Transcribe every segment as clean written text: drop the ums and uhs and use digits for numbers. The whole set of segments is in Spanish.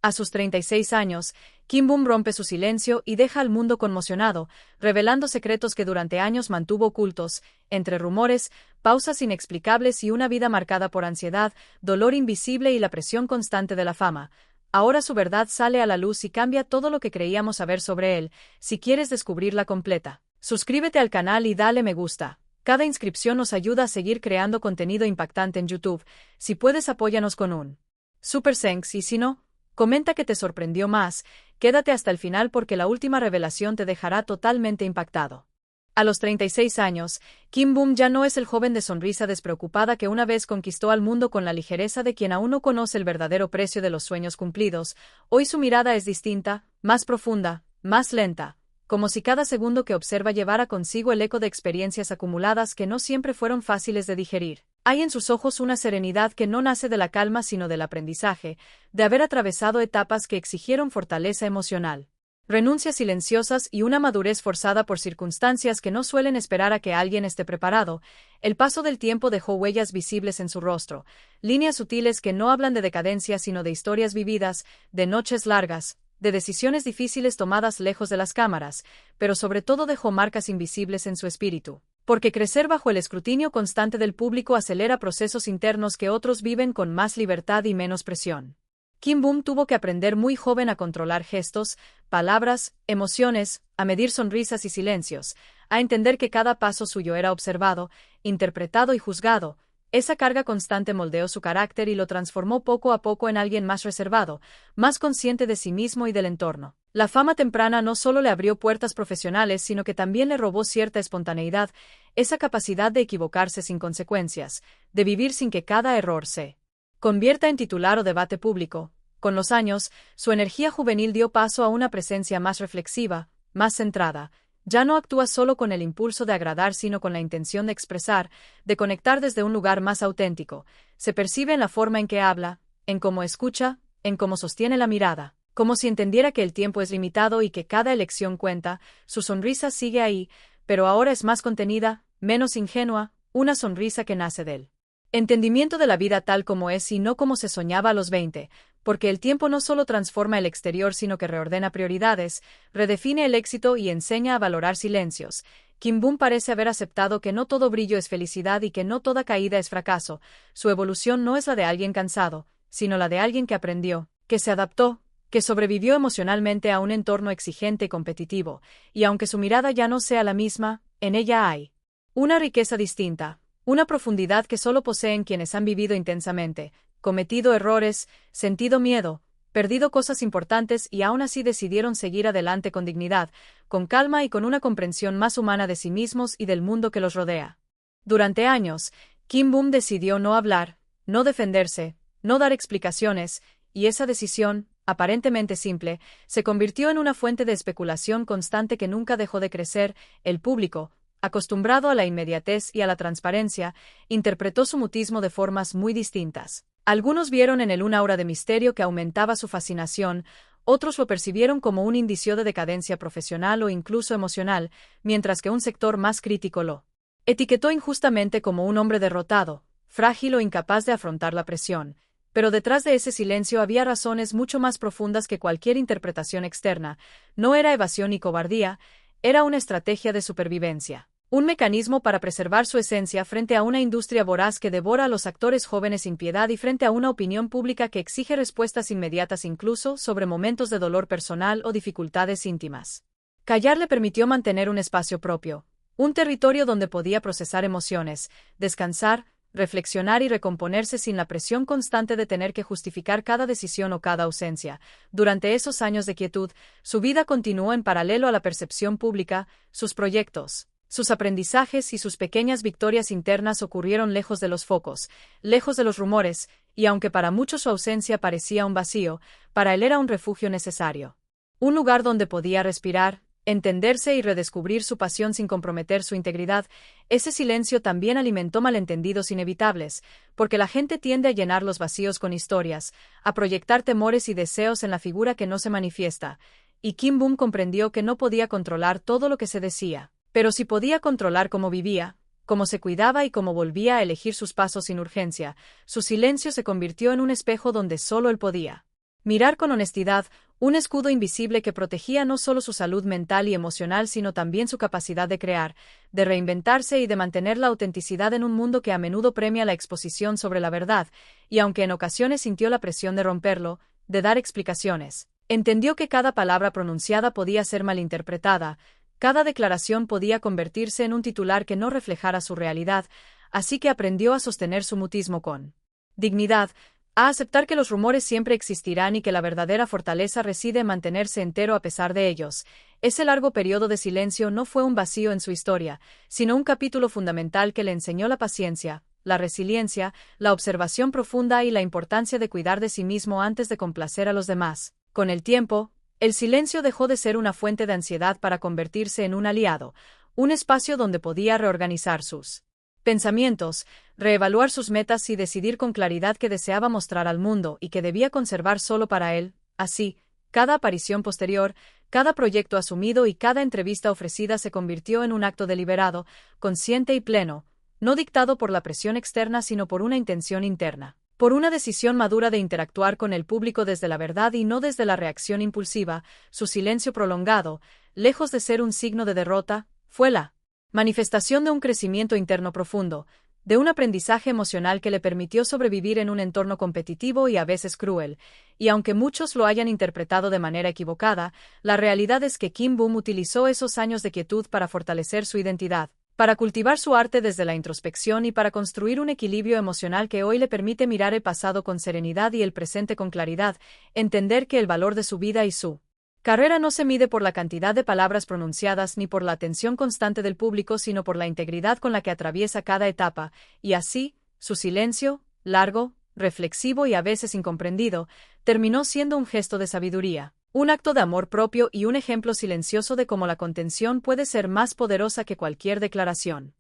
A sus 36 años, Kim Bum rompe su silencio y deja al mundo conmocionado, revelando secretos que durante años mantuvo ocultos, entre rumores, pausas inexplicables y una vida marcada por ansiedad, dolor invisible y la presión constante de la fama. Ahora su verdad sale a la luz y cambia todo lo que creíamos saber sobre él. Si quieres descubrirla completa, suscríbete al canal y dale me gusta. Cada inscripción nos ayuda a seguir creando contenido impactante en YouTube. Si puedes, apóyanos con un Super Thanks y si no, comenta que te sorprendió más. Quédate hasta el final porque la última revelación te dejará totalmente impactado. A los 36 años, Kim Bum ya no es el joven de sonrisa despreocupada que una vez conquistó al mundo con la ligereza de quien aún no conoce el verdadero precio de los sueños cumplidos. Hoy su mirada es distinta, más profunda, más lenta, como si cada segundo que observa llevara consigo el eco de experiencias acumuladas que no siempre fueron fáciles de digerir. Hay en sus ojos una serenidad que no nace de la calma sino del aprendizaje, de haber atravesado etapas que exigieron fortaleza emocional, renuncias silenciosas y una madurez forzada por circunstancias que no suelen esperar a que alguien esté preparado. El paso del tiempo dejó huellas visibles en su rostro, líneas sutiles que no hablan de decadencia sino de historias vividas, de noches largas, de decisiones difíciles tomadas lejos de las cámaras, pero sobre todo dejó marcas invisibles en su espíritu. Porque crecer bajo el escrutinio constante del público acelera procesos internos que otros viven con más libertad y menos presión. Kim Bum tuvo que aprender muy joven a controlar gestos, palabras, emociones, a medir sonrisas y silencios, a entender que cada paso suyo era observado, interpretado y juzgado. Esa carga constante moldeó su carácter y lo transformó poco a poco en alguien más reservado, más consciente de sí mismo y del entorno. La fama temprana no solo le abrió puertas profesionales, sino que también le robó cierta espontaneidad, esa capacidad de equivocarse sin consecuencias, de vivir sin que cada error se convierta en titular o debate público. Con los años, su energía juvenil dio paso a una presencia más reflexiva, más centrada. Ya no actúa solo con el impulso de agradar sino con la intención de expresar, de conectar desde un lugar más auténtico. Se percibe en la forma en que habla, en cómo escucha, en cómo sostiene la mirada, como si entendiera que el tiempo es limitado y que cada elección cuenta. Su sonrisa sigue ahí, pero ahora es más contenida, menos ingenua, una sonrisa que nace del entendimiento de la vida tal como es y no como se soñaba a los 20, porque el tiempo no solo transforma el exterior sino que reordena prioridades, redefine el éxito y enseña a valorar silencios. Kim Bum parece haber aceptado que no todo brillo es felicidad y que no toda caída es fracaso. Su evolución no es la de alguien cansado, sino la de alguien que aprendió, que se adaptó, que sobrevivió emocionalmente a un entorno exigente y competitivo, y aunque su mirada ya no sea la misma, en ella hay una riqueza distinta, una profundidad que solo poseen quienes han vivido intensamente, cometido errores, sentido miedo, perdido cosas importantes y aún así decidieron seguir adelante con dignidad, con calma y con una comprensión más humana de sí mismos y del mundo que los rodea. Durante años, Kim Bum decidió no hablar, no defenderse, no dar explicaciones, y esa decisión, aparentemente simple, se convirtió en una fuente de especulación constante que nunca dejó de crecer. El público, acostumbrado a la inmediatez y a la transparencia, interpretó su mutismo de formas muy distintas. Algunos vieron en él un aura de misterio que aumentaba su fascinación, otros lo percibieron como un indicio de decadencia profesional o incluso emocional, mientras que un sector más crítico lo etiquetó injustamente como un hombre derrotado, frágil o incapaz de afrontar la presión. Pero detrás de ese silencio había razones mucho más profundas que cualquier interpretación externa. No era evasión ni cobardía, era una estrategia de supervivencia, un mecanismo para preservar su esencia frente a una industria voraz que devora a los actores jóvenes sin piedad y frente a una opinión pública que exige respuestas inmediatas incluso sobre momentos de dolor personal o dificultades íntimas. Callar le permitió mantener un espacio propio, un territorio donde podía procesar emociones, descansar, reflexionar y recomponerse sin la presión constante de tener que justificar cada decisión o cada ausencia. Durante esos años de quietud, su vida continuó en paralelo a la percepción pública, sus proyectos, sus aprendizajes y sus pequeñas victorias internas ocurrieron lejos de los focos, lejos de los rumores, y aunque para muchos su ausencia parecía un vacío, para él era un refugio necesario. Un lugar donde podía respirar, entenderse y redescubrir su pasión sin comprometer su integridad. Ese silencio también alimentó malentendidos inevitables, porque la gente tiende a llenar los vacíos con historias, a proyectar temores y deseos en la figura que no se manifiesta, y Kim Bum comprendió que no podía controlar todo lo que se decía, pero sí podía controlar cómo vivía, cómo se cuidaba y cómo volvía a elegir sus pasos sin urgencia. Su silencio se convirtió en un espejo donde solo él podía Mirar con honestidad, un escudo invisible que protegía no solo su salud mental y emocional, sino también su capacidad de crear, de reinventarse y de mantener la autenticidad en un mundo que a menudo premia la exposición sobre la verdad, y aunque en ocasiones sintió la presión de romperlo, de dar explicaciones, entendió que cada palabra pronunciada podía ser malinterpretada, cada declaración podía convertirse en un titular que no reflejara su realidad, así que aprendió a sostener su mutismo con dignidad, a aceptar que los rumores siempre existirán y que la verdadera fortaleza reside en mantenerse entero a pesar de ellos. Ese largo periodo de silencio no fue un vacío en su historia, sino un capítulo fundamental que le enseñó la paciencia, la resiliencia, la observación profunda y la importancia de cuidar de sí mismo antes de complacer a los demás. Con el tiempo, el silencio dejó de ser una fuente de ansiedad para convertirse en un aliado, un espacio donde podía reorganizar sus pensamientos, reevaluar sus metas y decidir con claridad qué deseaba mostrar al mundo y que debía conservar solo para él. Así, cada aparición posterior, cada proyecto asumido y cada entrevista ofrecida se convirtió en un acto deliberado, consciente y pleno, no dictado por la presión externa sino por una intención interna, por una decisión madura de interactuar con el público desde la verdad y no desde la reacción impulsiva. Su silencio prolongado, lejos de ser un signo de derrota, fue la manifestación de un crecimiento interno profundo, de un aprendizaje emocional que le permitió sobrevivir en un entorno competitivo y a veces cruel, y aunque muchos lo hayan interpretado de manera equivocada, la realidad es que Kim Bum utilizó esos años de quietud para fortalecer su identidad, para cultivar su arte desde la introspección y para construir un equilibrio emocional que hoy le permite mirar el pasado con serenidad y el presente con claridad, entender que el valor de su vida y su carrera no se mide por la cantidad de palabras pronunciadas ni por la atención constante del público, sino por la integridad con la que atraviesa cada etapa, y así, su silencio, largo, reflexivo y a veces incomprendido, terminó siendo un gesto de sabiduría, un acto de amor propio y un ejemplo silencioso de cómo la contención puede ser más poderosa que cualquier declaración.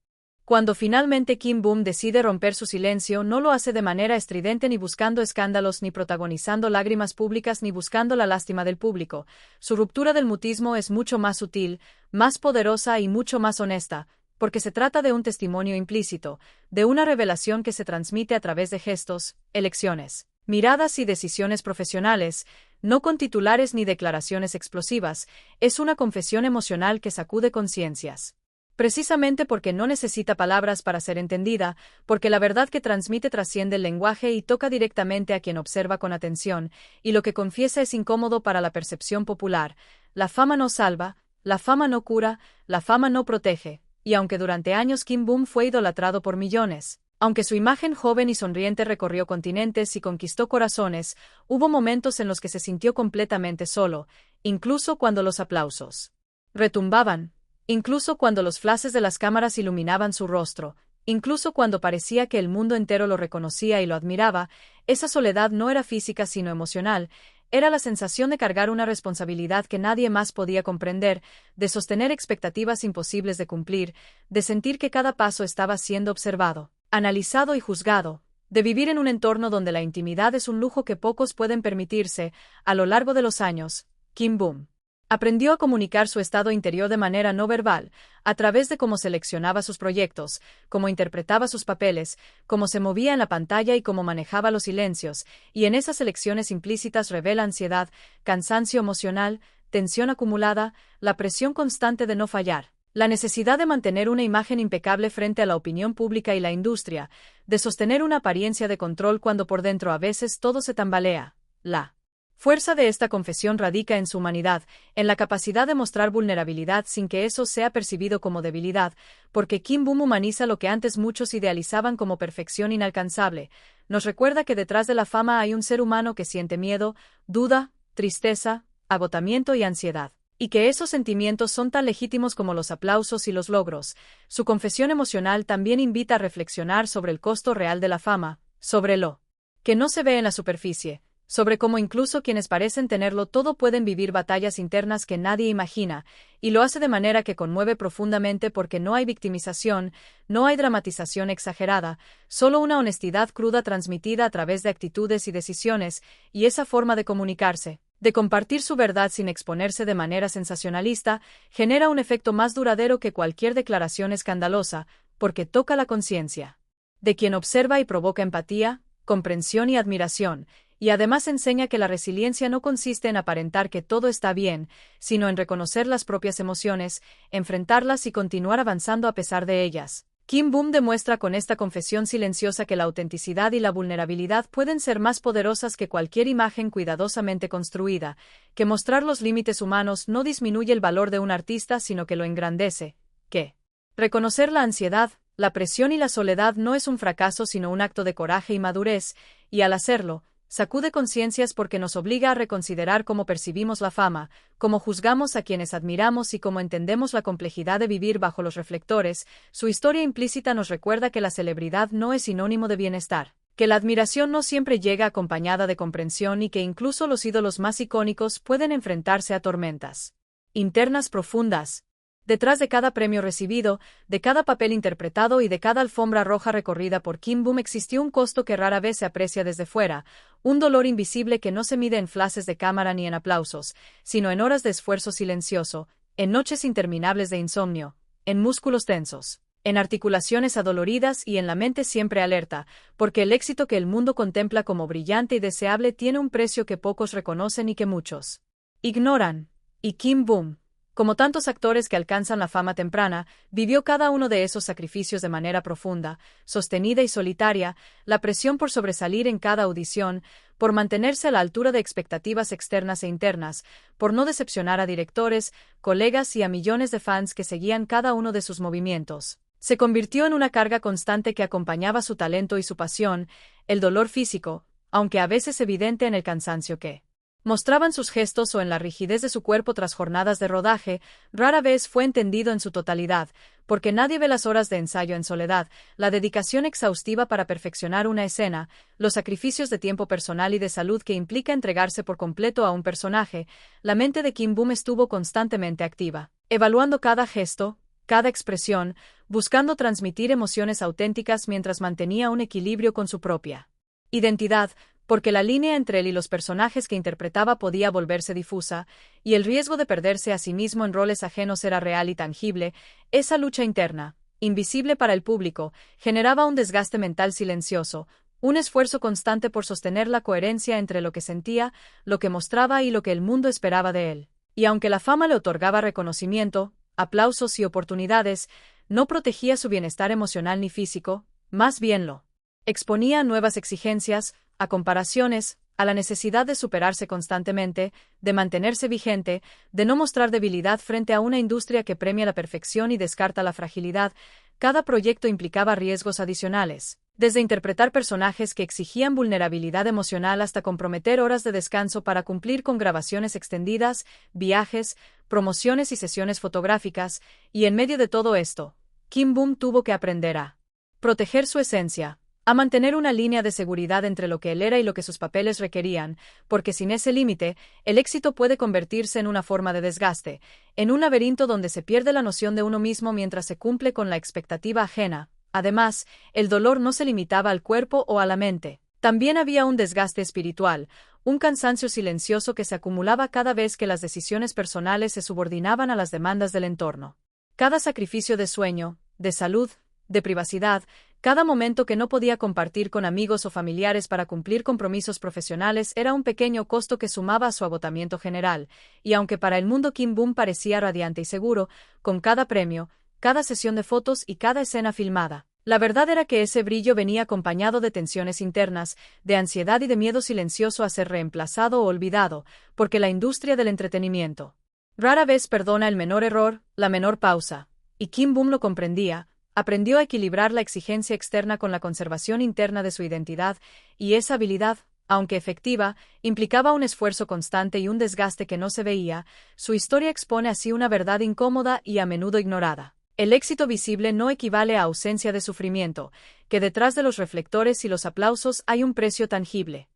Cuando finalmente Kim Bum decide romper su silencio, no lo hace de manera estridente ni buscando escándalos ni protagonizando lágrimas públicas ni buscando la lástima del público. Su ruptura del mutismo es mucho más sutil, más poderosa y mucho más honesta, porque se trata de un testimonio implícito, de una revelación que se transmite a través de gestos, elecciones, miradas y decisiones profesionales, no con titulares ni declaraciones explosivas. Es una confesión emocional que sacude conciencias. Precisamente porque no necesita palabras para ser entendida, porque la verdad que transmite trasciende el lenguaje y toca directamente a quien observa con atención, y lo que confiesa es incómodo para la percepción popular. La fama no salva, la fama no cura, la fama no protege, y aunque durante años Kim Bum fue idolatrado por millones, aunque su imagen joven y sonriente recorrió continentes y conquistó corazones, hubo momentos en los que se sintió completamente solo, incluso cuando los aplausos retumbaban. Incluso cuando los flashes de las cámaras iluminaban su rostro, incluso cuando parecía que el mundo entero lo reconocía y lo admiraba, esa soledad no era física sino emocional, era la sensación de cargar una responsabilidad que nadie más podía comprender, de sostener expectativas imposibles de cumplir, de sentir que cada paso estaba siendo observado, analizado y juzgado, de vivir en un entorno donde la intimidad es un lujo que pocos pueden permitirse. A lo largo de los años, Kim Bum aprendió a comunicar su estado interior de manera no verbal, a través de cómo seleccionaba sus proyectos, cómo interpretaba sus papeles, cómo se movía en la pantalla y cómo manejaba los silencios, y en esas elecciones implícitas revela ansiedad, cansancio emocional, tensión acumulada, la presión constante de no fallar, la necesidad de mantener una imagen impecable frente a la opinión pública y la industria, de sostener una apariencia de control cuando por dentro a veces todo se tambalea. La fuerza de esta confesión radica en su humanidad, en la capacidad de mostrar vulnerabilidad sin que eso sea percibido como debilidad, porque Kim Bum humaniza lo que antes muchos idealizaban como perfección inalcanzable. Nos recuerda que detrás de la fama hay un ser humano que siente miedo, duda, tristeza, agotamiento y ansiedad, y que esos sentimientos son tan legítimos como los aplausos y los logros. Su confesión emocional también invita a reflexionar sobre el costo real de la fama, sobre lo que no se ve en la superficie, sobre cómo incluso quienes parecen tenerlo todo pueden vivir batallas internas que nadie imagina, y lo hace de manera que conmueve profundamente porque no hay victimización, no hay dramatización exagerada, solo una honestidad cruda transmitida a través de actitudes y decisiones, y esa forma de comunicarse, de compartir su verdad sin exponerse de manera sensacionalista, genera un efecto más duradero que cualquier declaración escandalosa, porque toca la conciencia de quien observa y provoca empatía, comprensión y admiración, y además enseña que la resiliencia no consiste en aparentar que todo está bien, sino en reconocer las propias emociones, enfrentarlas y continuar avanzando a pesar de ellas. Kim Bum demuestra con esta confesión silenciosa que la autenticidad y la vulnerabilidad pueden ser más poderosas que cualquier imagen cuidadosamente construida, que mostrar los límites humanos no disminuye el valor de un artista sino que lo engrandece, que reconocer la ansiedad, la presión y la soledad no es un fracaso sino un acto de coraje y madurez, y al hacerlo, sacude conciencias porque nos obliga a reconsiderar cómo percibimos la fama, cómo juzgamos a quienes admiramos y cómo entendemos la complejidad de vivir bajo los reflectores. Su historia implícita nos recuerda que la celebridad no es sinónimo de bienestar, que la admiración no siempre llega acompañada de comprensión y que incluso los ídolos más icónicos pueden enfrentarse a tormentas internas profundas. Detrás de cada premio recibido, de cada papel interpretado y de cada alfombra roja recorrida por Kim Bum existió un costo que rara vez se aprecia desde fuera, un dolor invisible que no se mide en flashes de cámara ni en aplausos, sino en horas de esfuerzo silencioso, en noches interminables de insomnio, en músculos tensos, en articulaciones adoloridas y en la mente siempre alerta, porque el éxito que el mundo contempla como brillante y deseable tiene un precio que pocos reconocen y que muchos ignoran. Y Kim Bum, como tantos actores que alcanzan la fama temprana, vivió cada uno de esos sacrificios de manera profunda, sostenida y solitaria, la presión por sobresalir en cada audición, por mantenerse a la altura de expectativas externas e internas, por no decepcionar a directores, colegas y a millones de fans que seguían cada uno de sus movimientos. Se convirtió en una carga constante que acompañaba su talento y su pasión, el dolor físico, aunque a veces evidente en el cansancio que mostraban sus gestos o en la rigidez de su cuerpo tras jornadas de rodaje, rara vez fue entendido en su totalidad, porque nadie ve las horas de ensayo en soledad, la dedicación exhaustiva para perfeccionar una escena, los sacrificios de tiempo personal y de salud que implica entregarse por completo a un personaje. La mente de Kim Bum estuvo constantemente activa, evaluando cada gesto, cada expresión, buscando transmitir emociones auténticas mientras mantenía un equilibrio con su propia identidad, porque la línea entre él y los personajes que interpretaba podía volverse difusa, y el riesgo de perderse a sí mismo en roles ajenos era real y tangible. Esa lucha interna, invisible para el público, generaba un desgaste mental silencioso, un esfuerzo constante por sostener la coherencia entre lo que sentía, lo que mostraba y lo que el mundo esperaba de él. Y aunque la fama le otorgaba reconocimiento, aplausos y oportunidades, no protegía su bienestar emocional ni físico, más bien lo exponía a nuevas exigencias, a comparaciones, a la necesidad de superarse constantemente, de mantenerse vigente, de no mostrar debilidad frente a una industria que premia la perfección y descarta la fragilidad. Cada proyecto implicaba riesgos adicionales, desde interpretar personajes que exigían vulnerabilidad emocional hasta comprometer horas de descanso para cumplir con grabaciones extendidas, viajes, promociones y sesiones fotográficas, y en medio de todo esto, Kim Bum tuvo que aprender a proteger su esencia, a mantener una línea de seguridad entre lo que él era y lo que sus papeles requerían, porque sin ese límite, el éxito puede convertirse en una forma de desgaste, en un laberinto donde se pierde la noción de uno mismo mientras se cumple con la expectativa ajena. Además, el dolor no se limitaba al cuerpo o a la mente. También había un desgaste espiritual, un cansancio silencioso que se acumulaba cada vez que las decisiones personales se subordinaban a las demandas del entorno. Cada sacrificio de sueño, de salud, de privacidad, cada momento que no podía compartir con amigos o familiares para cumplir compromisos profesionales era un pequeño costo que sumaba a su agotamiento general, y aunque para el mundo Kim Bum parecía radiante y seguro, con cada premio, cada sesión de fotos y cada escena filmada, la verdad era que ese brillo venía acompañado de tensiones internas, de ansiedad y de miedo silencioso a ser reemplazado o olvidado, porque la industria del entretenimiento rara vez perdona el menor error, la menor pausa, y Kim Bum lo comprendía. Aprendió a equilibrar la exigencia externa con la conservación interna de su identidad, y esa habilidad, aunque efectiva, implicaba un esfuerzo constante y un desgaste que no se veía. Su historia expone así una verdad incómoda y a menudo ignorada. El éxito visible no equivale a ausencia de sufrimiento, que detrás de los reflectores y los aplausos hay un precio tangible.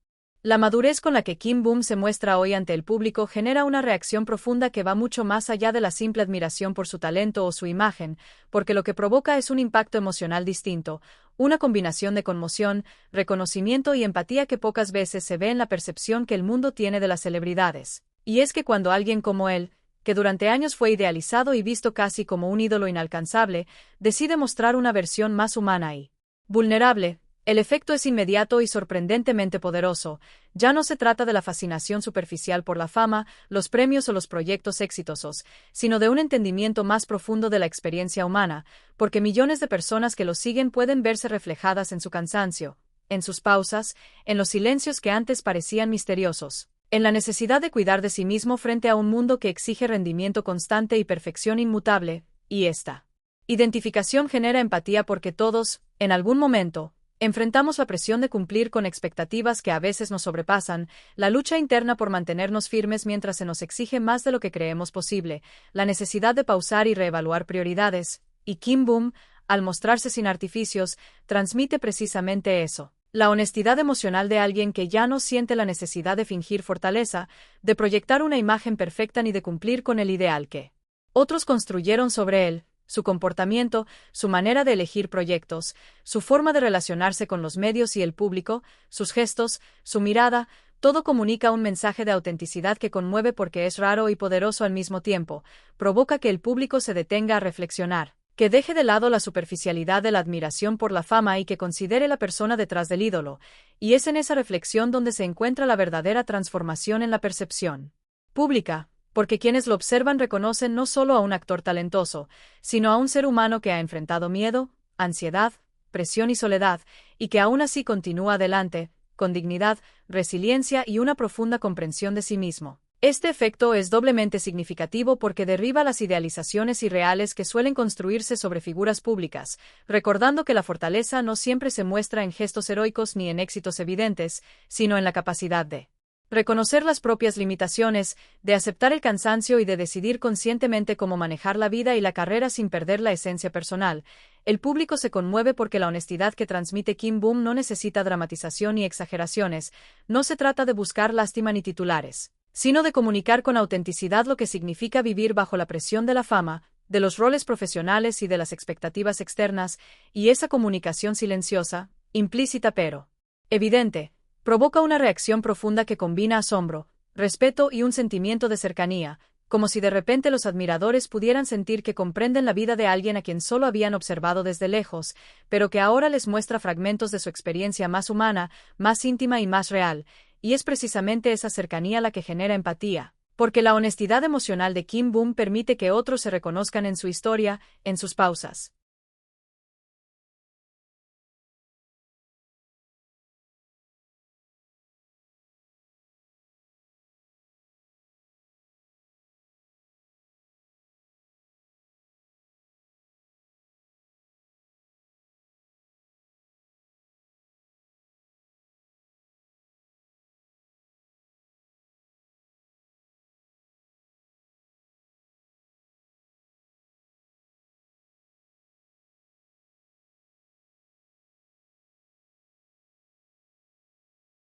La madurez con la que Kim Bum se muestra hoy ante el público genera una reacción profunda que va mucho más allá de la simple admiración por su talento o su imagen, porque lo que provoca es un impacto emocional distinto, una combinación de conmoción, reconocimiento y empatía que pocas veces se ve en la percepción que el mundo tiene de las celebridades. Y es que cuando alguien como él, que durante años fue idealizado y visto casi como un ídolo inalcanzable, decide mostrar una versión más humana y vulnerable, El efecto es inmediato y sorprendentemente poderoso. Ya no se trata de la fascinación superficial por la fama, los premios o los proyectos exitosos, sino de un entendimiento más profundo de la experiencia humana, porque millones de personas que lo siguen pueden verse reflejadas en su cansancio, en sus pausas, en los silencios que antes parecían misteriosos, en la necesidad de cuidar de sí mismo frente a un mundo que exige rendimiento constante y perfección inmutable, y esta identificación genera empatía porque todos, en algún momento, enfrentamos la presión de cumplir con expectativas que a veces nos sobrepasan, la lucha interna por mantenernos firmes mientras se nos exige más de lo que creemos posible, la necesidad de pausar y reevaluar prioridades, y Kim Bum, al mostrarse sin artificios, transmite precisamente eso. La honestidad emocional de alguien que ya no siente la necesidad de fingir fortaleza, de proyectar una imagen perfecta ni de cumplir con el ideal que otros construyeron sobre él. Su comportamiento, su manera de elegir proyectos, su forma de relacionarse con los medios y el público, sus gestos, su mirada, todo comunica un mensaje de autenticidad que conmueve porque es raro y poderoso al mismo tiempo, provoca que el público se detenga a reflexionar, que deje de lado la superficialidad de la admiración por la fama y que considere la persona detrás del ídolo, y es en esa reflexión donde se encuentra la verdadera transformación en la percepción pública. Porque quienes lo observan reconocen no solo a un actor talentoso, sino a un ser humano que ha enfrentado miedo, ansiedad, presión y soledad, y que aún así continúa adelante, con dignidad, resiliencia y una profunda comprensión de sí mismo. Este efecto es doblemente significativo porque derriba las idealizaciones irreales que suelen construirse sobre figuras públicas, recordando que la fortaleza no siempre se muestra en gestos heroicos ni en éxitos evidentes, sino en la capacidad de reconocer las propias limitaciones, de aceptar el cansancio y de decidir conscientemente cómo manejar la vida y la carrera sin perder la esencia personal. El público se conmueve porque la honestidad que transmite Kim Bum no necesita dramatización ni exageraciones, no se trata de buscar lástima ni titulares, sino de comunicar con autenticidad lo que significa vivir bajo la presión de la fama, de los roles profesionales y de las expectativas externas, y esa comunicación silenciosa, implícita pero evidente, provoca una reacción profunda que combina asombro, respeto y un sentimiento de cercanía, como si de repente los admiradores pudieran sentir que comprenden la vida de alguien a quien solo habían observado desde lejos, pero que ahora les muestra fragmentos de su experiencia más humana, más íntima y más real, y es precisamente esa cercanía la que genera empatía, porque la honestidad emocional de Kim Bum permite que otros se reconozcan en su historia, en sus pausas,